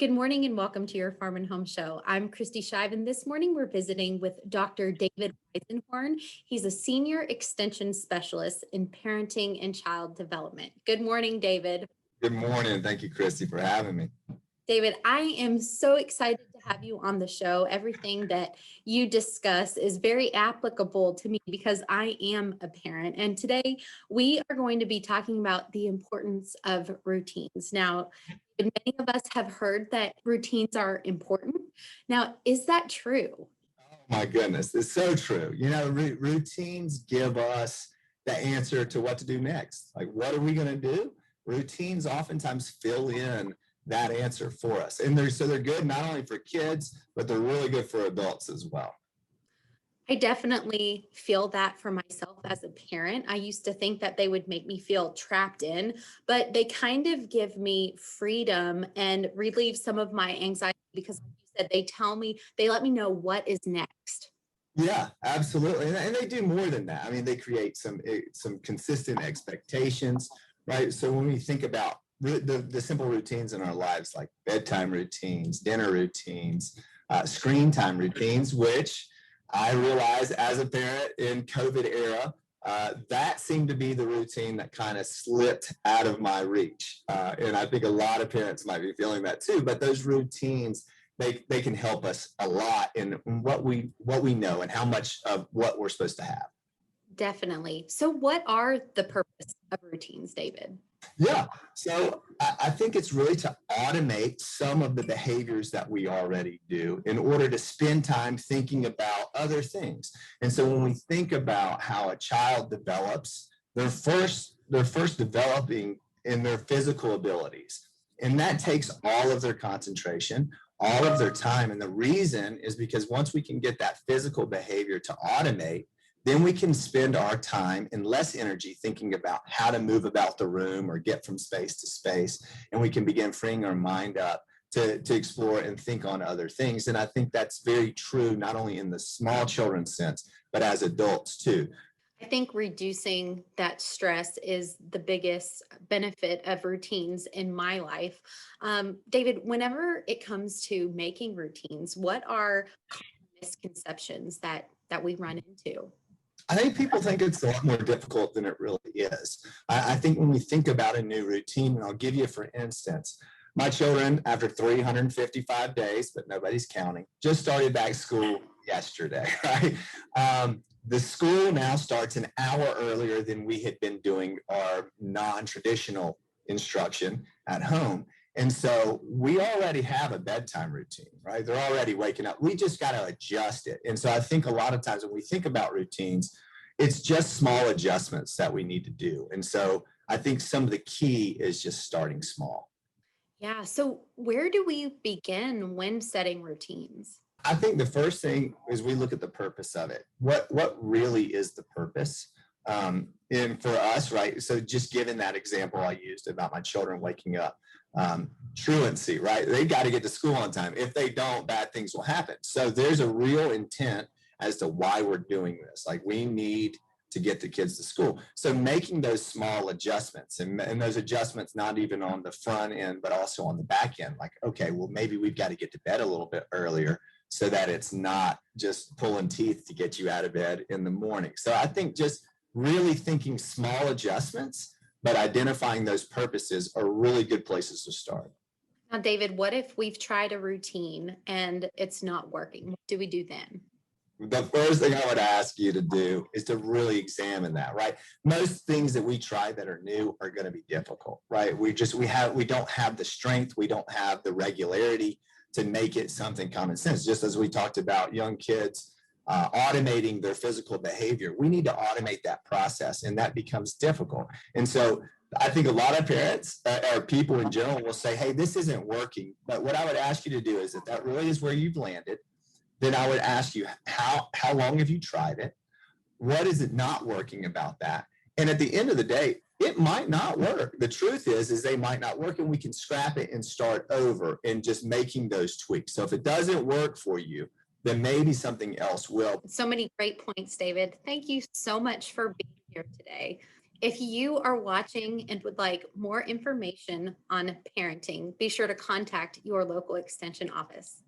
Good morning and welcome to your Farm and Home Show. I'm Kristi Shive, and this morning we're visiting with Dr. David Weisenhorn. He's a senior extension specialist in parenting and child development. Good morning, David. Good morning. Thank you, Kristi, for having me. David, I am so excited to have you on the show. Everything that you discuss is very applicable to me because I am a parent. And today we are going to be talking about the importance of routines. Now, many of us have heard that routines are important. Now, is that true? Oh, my goodness. It's so true. Routines give us the answer to what to do next. Like, what are we going to do? Routines oftentimes fill in that answer for us. And they're good not only for kids, but they're really good for adults as well. I definitely feel that for myself as a parent. I used to think that they would make me feel trapped in, but they kind of give me freedom and relieve some of my anxiety because, like you said, they let me know what is next. Yeah, absolutely. And they do more than that. I mean, they create some consistent expectations, right? So when we think about the simple routines in our lives, like bedtime routines, dinner routines, screen time routines, which I realized as a parent in COVID era, that seemed to be the routine that kind of slipped out of my reach. And I think a lot of parents might be feeling that too, but those routines, they can help us a lot in what we know and how much of what we're supposed to have. Definitely. So what are the purpose of routines, David? Yeah, so I think it's really to automate some of the behaviors that we already do in order to spend time thinking about other things. And so when we think about how a child develops, they're first developing in their physical abilities. And that takes all of their concentration, all of their time. And the reason is because once we can get that physical behavior to automate, then we can spend our time and less energy thinking about how to move about the room or get from space to space. And we can begin freeing our mind up to explore and think on other things. And I think that's very true, not only in the small children's sense, but as adults too. I think reducing that stress is the biggest benefit of routines in my life. David, whenever it comes to making routines, what are common misconceptions that we run into? I think people think it's a lot more difficult than it really is. I think when we think about a new routine, and I'll give you, for instance, my children, after 355 days, but nobody's counting, just started back school yesterday, right? The school now starts an hour earlier than we had been doing our non-traditional instruction at home. And so we already have a bedtime routine, right? They're already waking up. We just got to adjust it. And so I think a lot of times when we think about routines, it's just small adjustments that we need to do. And so I think some of the key is just starting small. Yeah. So where do we begin when setting routines? I think the first thing is we look at the purpose of it. What really is the purpose? And for us, right? So just given that example I used about my children waking up, truancy, right? They got to get to school on time. If they don't, bad things will happen. So there's a real intent as to why we're doing this. Like, we need to get the kids to school. So making those small adjustments, and those adjustments not even on the front end, but also on the back end. Like, okay, well, maybe we've got to get to bed a little bit earlier so that it's not just pulling teeth to get you out of bed in the morning. So I think just really thinking small adjustments, but identifying those purposes are really good places to start. Now, David, what if we've tried a routine and it's not working? What do we do then? The first thing I would ask you to do is to really examine that, right? Most things that we try that are new are going to be difficult, right? We don't have the strength, we don't have the regularity to make it something common sense. Just as we talked about young kids automating their physical behavior, we need to automate that process, and that becomes difficult. And so I think a lot of parents or people in general will say, hey, this isn't working. But what I would ask you to do is, if that really is where you've landed, then I would ask you, how long have you tried it? What is it not working about that? And at the end of the day, it might not work. The truth is they might not work, and we can scrap it and start over and just making those tweaks. So if it doesn't work for you, then maybe something else will. So many great points, David. Thank you so much for being here today. If you are watching and would like more information on parenting, be sure to contact your local extension office.